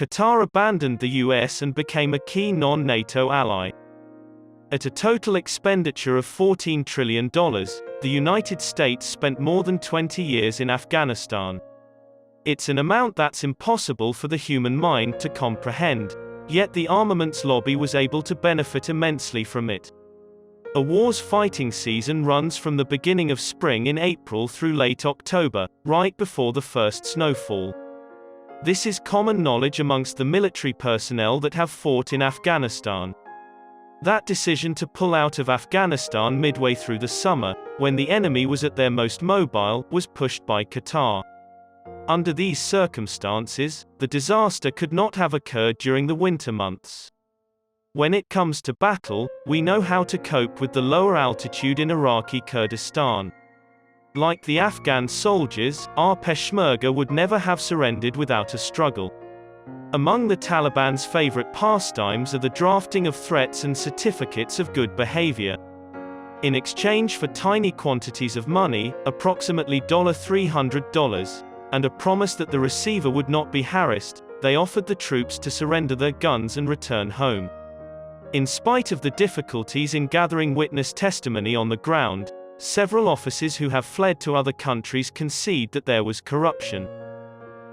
Qatar abandoned the US and became a key non-NATO ally. At a total expenditure of $14 trillion, the United States spent more than 20 years in Afghanistan. It's an amount that's impossible for the human mind to comprehend, yet the armaments lobby was able to benefit immensely from it. A war's fighting season runs from the beginning of spring in April through late October, right before the first snowfall. This is common knowledge amongst the military personnel that have fought in Afghanistan. That decision to pull out of Afghanistan midway through the summer, when the enemy was at their most mobile, was pushed by Qatar. Under these circumstances, the disaster could not have occurred during the winter months. When it comes to battle, we know how to cope with the lower altitude in Iraqi Kurdistan. Like the Afghan soldiers, our peshmerga would never have surrendered without a struggle. Among the Taliban's favorite pastimes are the drafting of threats and certificates of good behavior. In exchange for tiny quantities of money, approximately $300, and a promise that the receiver would not be harassed, they offered the troops to surrender their guns and return home. In spite of the difficulties in gathering witness testimony on the ground, several officers who have fled to other countries concede that there was corruption.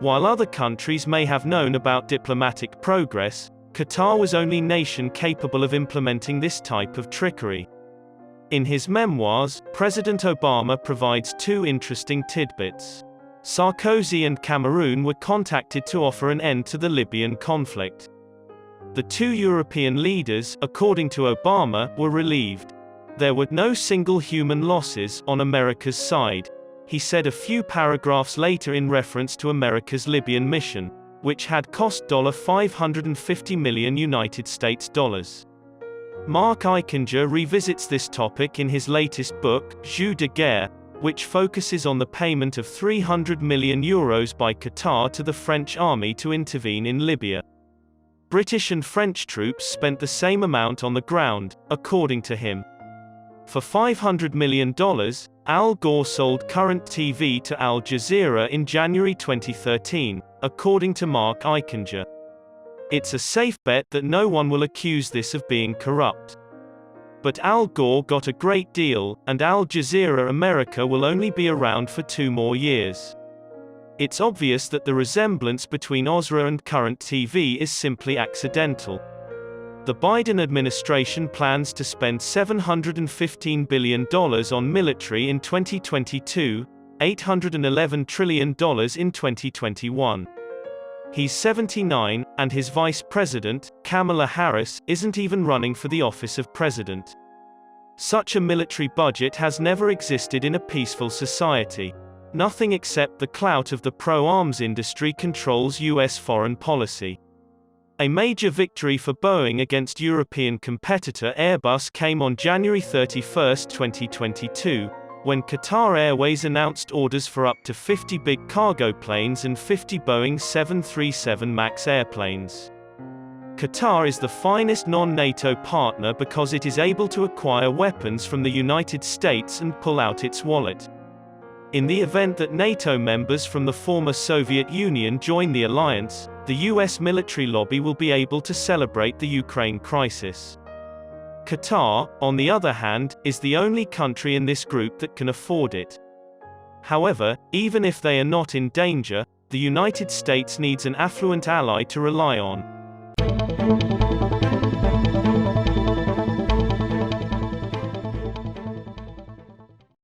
While other countries may have known about diplomatic progress, Qatar was the only nation capable of implementing this type of trickery. In his memoirs, President Obama provides two interesting tidbits. Sarkozy and Cameroon were contacted to offer an end to the Libyan conflict. The two European leaders, according to Obama, were relieved. There were no single human losses on America's side, he said a few paragraphs later in reference to America's Libyan mission, which had cost $550 million United States dollars. Mark Eichinger revisits this topic in his latest book, Jeu de Guerre, which focuses on the payment of €300 million by Qatar to the French army to intervene in Libya. British and French troops spent the same amount on the ground, according to him. For $500 million, Al Gore sold current TV to Al Jazeera in January 2013, according to Mark Eichinger. It's a safe bet that no one will accuse this of being corrupt. But Al Gore got a great deal, and Al Jazeera America will only be around for 2 more years. It's obvious that the resemblance between OSRA and current TV is simply accidental. The Biden administration plans to spend $715 billion on military in 2022, $811 trillion in 2021. He's 79, and his vice president, Kamala Harris, isn't even running for the office of president. Such a military budget has never existed in a peaceful society. Nothing except the clout of the pro-arms industry controls US foreign policy. A major victory for Boeing against European competitor Airbus came on January 31, 2022, when Qatar Airways announced orders for up to 50 big cargo planes and 50 Boeing 737 MAX airplanes. Qatar is the finest non-NATO partner because it is able to acquire weapons from the United States and pull out its wallet. In the event that NATO members from the former Soviet Union join the alliance, the US military lobby will be able to celebrate the Ukraine crisis. Qatar, on the other hand, is the only country in this group that can afford it. However, even if they are not in danger, the United States needs an affluent ally to rely on.